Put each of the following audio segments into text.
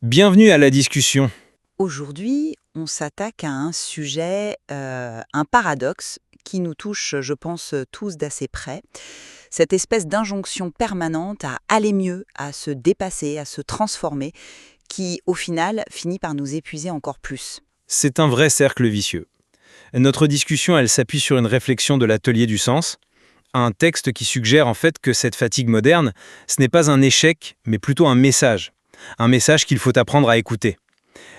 Bienvenue à la discussion. Aujourd'hui, on s'attaque à un sujet, un paradoxe qui nous touche, je pense, tous d'assez près. Cette espèce d'injonction permanente à aller mieux, à se dépasser, à se transformer, qui, au final, finit par nous épuiser encore plus. C'est un vrai cercle vicieux. Notre discussion, elle s'appuie sur une réflexion de l'atelier du sens, un texte qui suggère en fait que cette fatigue moderne, ce n'est pas un échec, mais plutôt un message. Un message qu'il faut apprendre à écouter.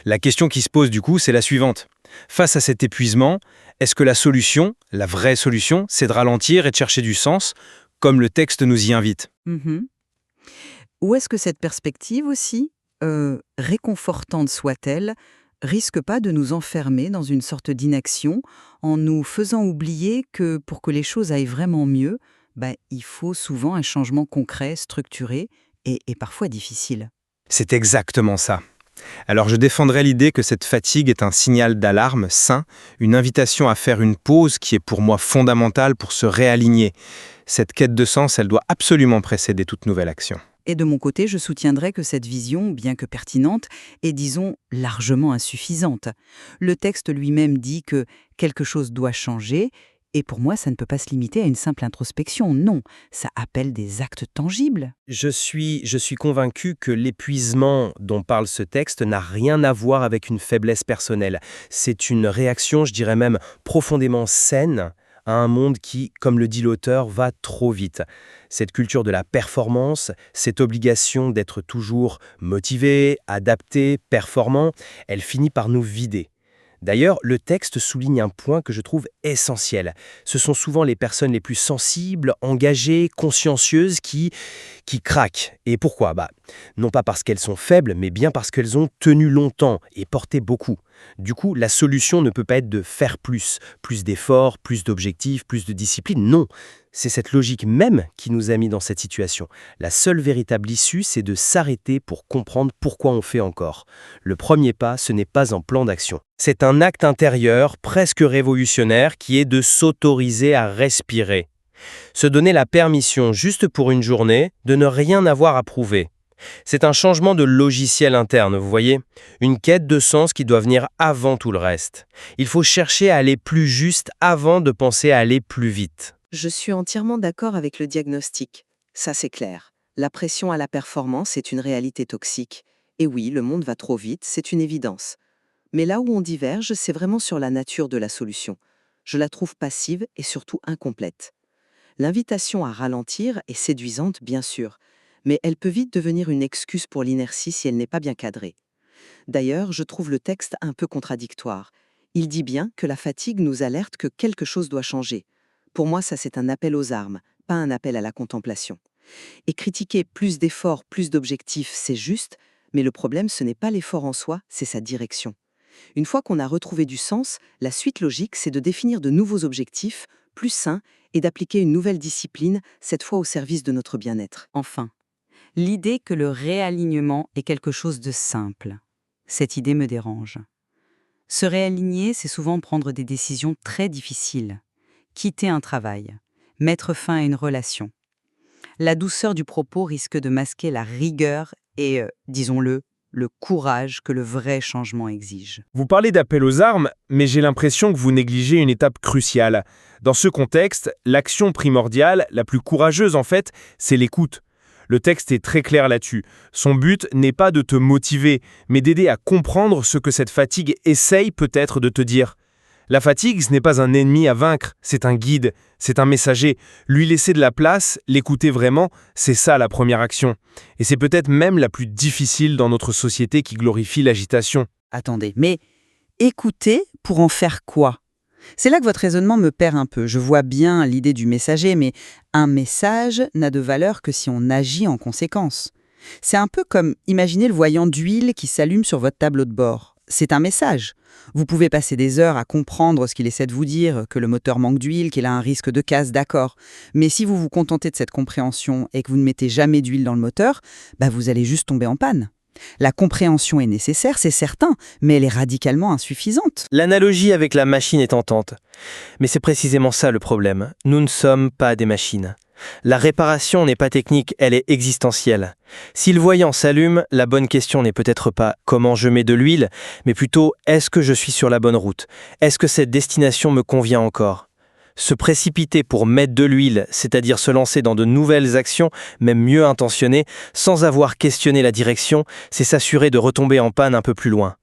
La question qui se pose du coup, c'est la suivante. Face à cet épuisement, est-ce que la solution, la vraie solution, c'est de ralentir et de chercher du sens, comme le texte nous y invite? Mhm. Ou est-ce que cette perspective aussi, réconfortante soit-elle, risque pas de nous enfermer dans une sorte d'inaction en nous faisant oublier que pour que les choses aillent vraiment mieux, il faut souvent un changement concret, structuré et parfois difficile. C'est exactement ça. Alors je défendrai l'idée que cette fatigue est un signal d'alarme sain, une invitation à faire une pause qui est pour moi fondamentale pour se réaligner. Cette quête de sens, elle doit absolument précéder toute nouvelle action. Et de mon côté, je soutiendrai que cette vision, bien que pertinente, est, disons, largement insuffisante. Le texte lui-même dit que quelque chose doit changer, et pour moi, ça ne peut pas se limiter à une simple introspection. Non, ça appelle des actes tangibles. Je suis convaincu que l'épuisement dont parle ce texte n'a rien à voir avec une faiblesse personnelle. C'est une réaction, je dirais même, profondément saine à un monde qui, comme le dit l'auteur, va trop vite. Cette culture de la performance, cette obligation d'être toujours motivé, adapté, performant, elle finit par nous vider. D'ailleurs, le texte souligne un point que je trouve essentiel. Ce sont souvent les personnes les plus sensibles, engagées, consciencieuses qui craquent. Et pourquoi ? Non pas parce qu'elles sont faibles, mais bien parce qu'elles ont tenu longtemps et porté beaucoup. Du coup, la solution ne peut pas être de faire plus d'efforts, plus d'objectifs, plus de discipline. Non, c'est cette logique même qui nous a mis dans cette situation. La seule véritable issue, c'est de s'arrêter pour comprendre pourquoi on fait encore. Le premier pas, ce n'est pas un plan d'action. C'est un acte intérieur, presque révolutionnaire, qui est de s'autoriser à respirer. Se donner la permission, juste pour une journée, de ne rien avoir à prouver. C'est un changement de logiciel interne, vous voyez ? Une quête de sens qui doit venir avant tout le reste. Il faut chercher à aller plus juste avant de penser à aller plus vite. Je suis entièrement d'accord avec le diagnostic. Ça, c'est clair. La pression à la performance est une réalité toxique. Et oui, le monde va trop vite, c'est une évidence. Mais là où on diverge, c'est vraiment sur la nature de la solution. Je la trouve passive et surtout incomplète. L'invitation à ralentir est séduisante, bien sûr, mais elle peut vite devenir une excuse pour l'inertie si elle n'est pas bien cadrée. D'ailleurs, je trouve le texte un peu contradictoire. Il dit bien que la fatigue nous alerte que quelque chose doit changer. Pour moi, ça c'est un appel aux armes, pas un appel à la contemplation. Et critiquer plus d'efforts, plus d'objectifs, c'est juste, mais le problème ce n'est pas l'effort en soi, c'est sa direction. Une fois qu'on a retrouvé du sens, la suite logique c'est de définir de nouveaux objectifs, plus sains, et d'appliquer une nouvelle discipline, cette fois au service de notre bien-être. Enfin, l'idée que le réalignement est quelque chose de simple. Cette idée me dérange. Se réaligner, c'est souvent prendre des décisions très difficiles. Quitter un travail, mettre fin à une relation. La douceur du propos risque de masquer la rigueur et, disons-le, le courage que le vrai changement exige. Vous parlez d'appel aux armes, mais j'ai l'impression que vous négligez une étape cruciale. Dans ce contexte, l'action primordiale, la plus courageuse en fait, c'est l'écoute. Le texte est très clair là-dessus. Son but n'est pas de te motiver, mais d'aider à comprendre ce que cette fatigue essaye peut-être de te dire. La fatigue, ce n'est pas un ennemi à vaincre, c'est un guide, c'est un messager. Lui laisser de la place, l'écouter vraiment, c'est ça la première action. Et c'est peut-être même la plus difficile dans notre société qui glorifie l'agitation. Attendez, mais écouter pour en faire quoi ? C'est là que votre raisonnement me perd un peu. Je vois bien l'idée du messager, mais un message n'a de valeur que si on agit en conséquence. C'est un peu comme imaginer le voyant d'huile qui s'allume sur votre tableau de bord. C'est un message. Vous pouvez passer des heures à comprendre ce qu'il essaie de vous dire, que le moteur manque d'huile, qu'il a un risque de casse, d'accord. Mais si vous vous contentez de cette compréhension et que vous ne mettez jamais d'huile dans le moteur, vous allez juste tomber en panne. La compréhension est nécessaire, c'est certain, mais elle est radicalement insuffisante. L'analogie avec la machine est tentante. Mais c'est précisément ça le problème. Nous ne sommes pas des machines. La réparation n'est pas technique, elle est existentielle. Si le voyant s'allume, la bonne question n'est peut-être pas comment je mets de l'huile, mais plutôt est-ce que je suis sur la bonne route? Est-ce que cette destination me convient encore? Se précipiter pour mettre de l'huile, c'est-à-dire se lancer dans de nouvelles actions, même mieux intentionnées, sans avoir questionné la direction, c'est s'assurer de retomber en panne un peu plus loin.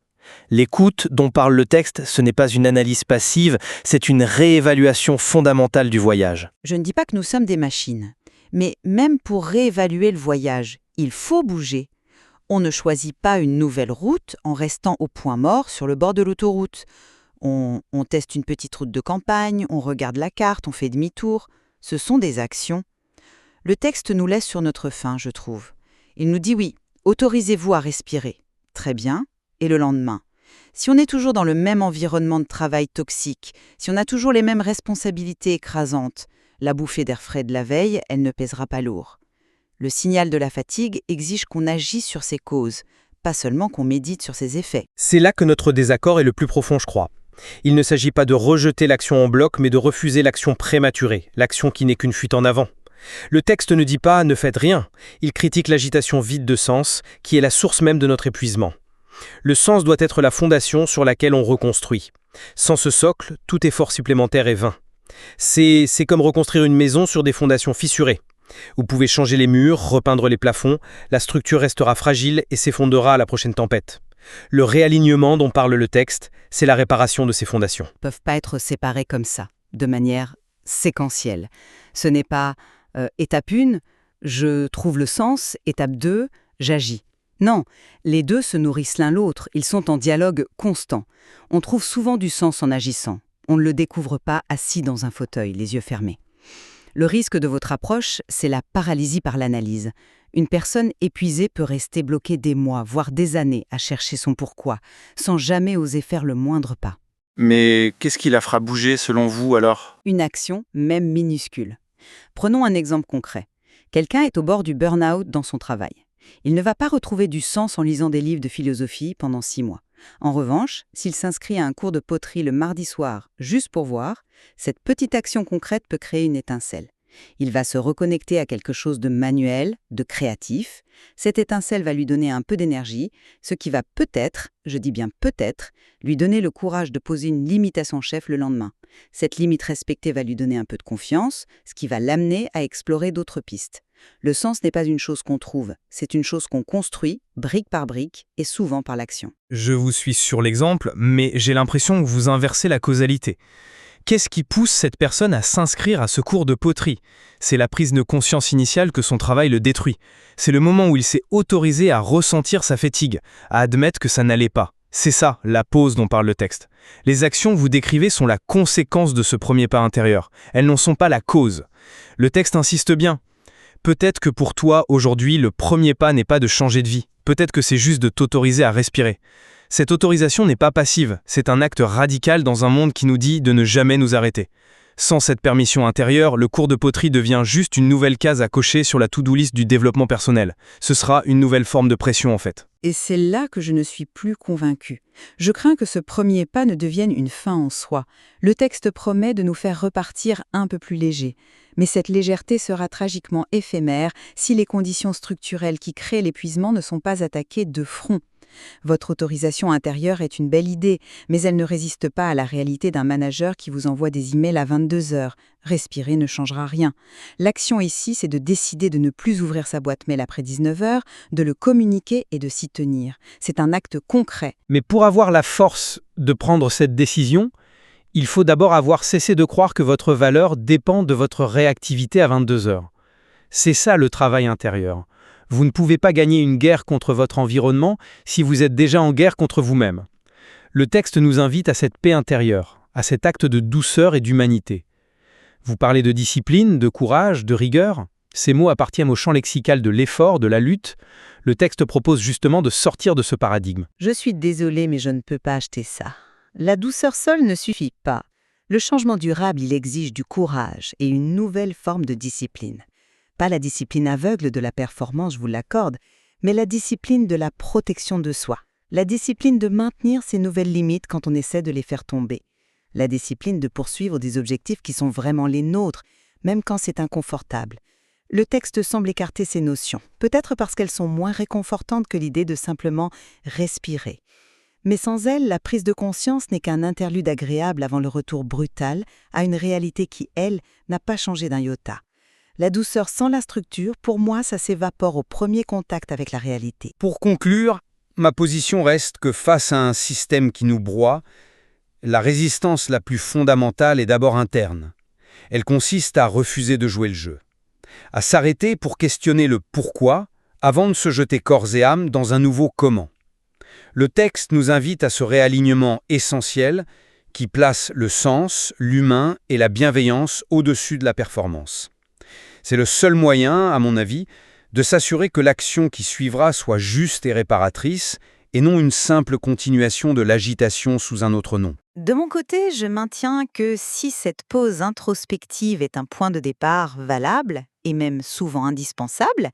L'écoute dont parle le texte, ce n'est pas une analyse passive, c'est une réévaluation fondamentale du voyage. Je ne dis pas que nous sommes des machines, mais même pour réévaluer le voyage, il faut bouger. On ne choisit pas une nouvelle route en restant au point mort sur le bord de l'autoroute. On teste une petite route de campagne, on regarde la carte, on fait demi-tour. Ce sont des actions. Le texte nous laisse sur notre faim, je trouve. Il nous dit oui, autorisez-vous à respirer. Très bien. Et le lendemain? Si on est toujours dans le même environnement de travail toxique, si on a toujours les mêmes responsabilités écrasantes, la bouffée d'air frais de la veille, elle ne pèsera pas lourd. Le signal de la fatigue exige qu'on agisse sur ses causes, pas seulement qu'on médite sur ses effets. C'est là que notre désaccord est le plus profond, je crois. Il ne s'agit pas de rejeter l'action en bloc, mais de refuser l'action prématurée, l'action qui n'est qu'une fuite en avant. Le texte ne dit pas « ne faites rien », il critique l'agitation vide de sens, qui est la source même de notre épuisement. Le sens doit être la fondation sur laquelle on reconstruit. Sans ce socle, tout effort supplémentaire est vain. C'est comme reconstruire une maison sur des fondations fissurées. Vous pouvez changer les murs, repeindre les plafonds, la structure restera fragile et s'effondrera à la prochaine tempête. Le réalignement dont parle le texte, c'est la réparation de ces fondations. Ils ne peuvent pas être séparés comme ça, de manière séquentielle. Ce n'est pas étape 1, je trouve le sens, étape 2, j'agis. Non, les deux se nourrissent l'un l'autre, ils sont en dialogue constant. On trouve souvent du sens en agissant. On ne le découvre pas assis dans un fauteuil, les yeux fermés. Le risque de votre approche, c'est la paralysie par l'analyse. Une personne épuisée peut rester bloquée des mois, voire des années, à chercher son pourquoi, sans jamais oser faire le moindre pas. Mais qu'est-ce qui la fera bouger selon vous alors? Une action, même minuscule. Prenons un exemple concret. Quelqu'un est au bord du burn-out dans son travail. Il ne va pas retrouver du sens en lisant des livres de philosophie pendant 6 mois. En revanche, s'il s'inscrit à un cours de poterie le mardi soir, juste pour voir, cette petite action concrète peut créer une étincelle. Il va se reconnecter à quelque chose de manuel, de créatif. Cette étincelle va lui donner un peu d'énergie, ce qui va peut-être, je dis bien peut-être, lui donner le courage de poser une limite à son chef le lendemain. Cette limite respectée va lui donner un peu de confiance, ce qui va l'amener à explorer d'autres pistes. Le sens n'est pas une chose qu'on trouve, c'est une chose qu'on construit, brique par brique, et souvent par l'action. Je vous suis sur l'exemple, mais j'ai l'impression que vous inversez la causalité. Qu'est-ce qui pousse cette personne à s'inscrire à ce cours de poterie? C'est la prise de conscience initiale que son travail le détruit. C'est le moment où il s'est autorisé à ressentir sa fatigue, à admettre que ça n'allait pas. C'est ça, la pause dont parle le texte. Les actions que vous décrivez sont la conséquence de ce premier pas intérieur. Elles n'en sont pas la cause. Le texte insiste bien. Peut-être que pour toi, aujourd'hui, le premier pas n'est pas de changer de vie. Peut-être que c'est juste de t'autoriser à respirer. Cette autorisation n'est pas passive, c'est un acte radical dans un monde qui nous dit de ne jamais nous arrêter. Sans cette permission intérieure, le cours de poterie devient juste une nouvelle case à cocher sur la to-do list du développement personnel. Ce sera une nouvelle forme de pression en fait. Et c'est là que je ne suis plus convaincue. Je crains que ce premier pas ne devienne une fin en soi. Le texte promet de nous faire repartir un peu plus léger. Mais cette légèreté sera tragiquement éphémère si les conditions structurelles qui créent l'épuisement ne sont pas attaquées de front. Votre autorisation intérieure est une belle idée, mais elle ne résiste pas à la réalité d'un manager qui vous envoie des emails à 22 heures. Respirer ne changera rien. L'action ici, c'est de décider de ne plus ouvrir sa boîte mail après 19 heures, de le communiquer et de s'y tenir. C'est un acte concret. Mais pour avoir la force de prendre cette décision, il faut d'abord avoir cessé de croire que votre valeur dépend de votre réactivité à 22 heures. C'est ça le travail intérieur. Vous ne pouvez pas gagner une guerre contre votre environnement si vous êtes déjà en guerre contre vous-même. Le texte nous invite à cette paix intérieure, à cet acte de douceur et d'humanité. Vous parlez de discipline, de courage, de rigueur. Ces mots appartiennent au champ lexical de l'effort, de la lutte. Le texte propose justement de sortir de ce paradigme. Je suis désolée, mais je ne peux pas acheter ça. La douceur seule ne suffit pas. Le changement durable, il exige du courage et une nouvelle forme de discipline. Pas la discipline aveugle de la performance, je vous l'accorde, mais la discipline de la protection de soi. La discipline de maintenir ses nouvelles limites quand on essaie de les faire tomber. La discipline de poursuivre des objectifs qui sont vraiment les nôtres, même quand c'est inconfortable. Le texte semble écarter ces notions, peut-être parce qu'elles sont moins réconfortantes que l'idée de simplement respirer. Mais sans elles, la prise de conscience n'est qu'un interlude agréable avant le retour brutal à une réalité qui, elle, n'a pas changé d'un iota. La douceur sans la structure, pour moi, ça s'évapore au premier contact avec la réalité. Pour conclure, ma position reste que face à un système qui nous broie, la résistance la plus fondamentale est d'abord interne. Elle consiste à refuser de jouer le jeu, à s'arrêter pour questionner le pourquoi avant de se jeter corps et âme dans un nouveau comment. Le texte nous invite à ce réalignement essentiel qui place le sens, l'humain et la bienveillance au-dessus de la performance. C'est le seul moyen, à mon avis, de s'assurer que l'action qui suivra soit juste et réparatrice, et non une simple continuation de l'agitation sous un autre nom. De mon côté, je maintiens que si cette pause introspective est un point de départ valable, et même souvent indispensable,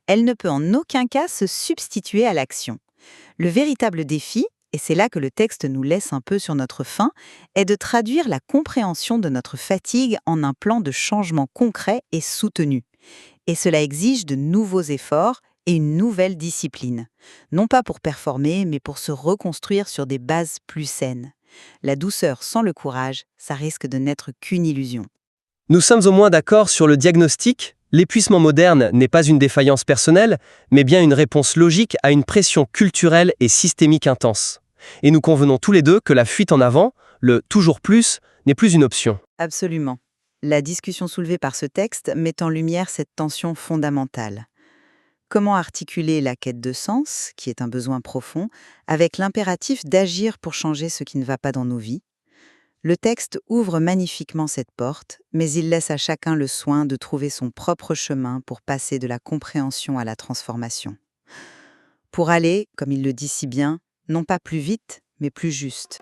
elle ne peut en aucun cas se substituer à l'action. Le véritable défi, et c'est là que le texte nous laisse un peu sur notre faim, est de traduire la compréhension de notre fatigue en un plan de changement concret et soutenu. Et cela exige de nouveaux efforts et une nouvelle discipline. Non pas pour performer, mais pour se reconstruire sur des bases plus saines. La douceur sans le courage, ça risque de n'être qu'une illusion. Nous sommes au moins d'accord sur le diagnostic. L'épuisement moderne n'est pas une défaillance personnelle, mais bien une réponse logique à une pression culturelle et systémique intense. Et nous convenons tous les deux que la fuite en avant, le « toujours plus », n'est plus une option. Absolument. La discussion soulevée par ce texte met en lumière cette tension fondamentale. Comment articuler la quête de sens, qui est un besoin profond, avec l'impératif d'agir pour changer ce qui ne va pas dans nos vies? Le texte ouvre magnifiquement cette porte, mais il laisse à chacun le soin de trouver son propre chemin pour passer de la compréhension à la transformation. Pour aller, comme il le dit si bien, non pas plus vite, mais plus juste.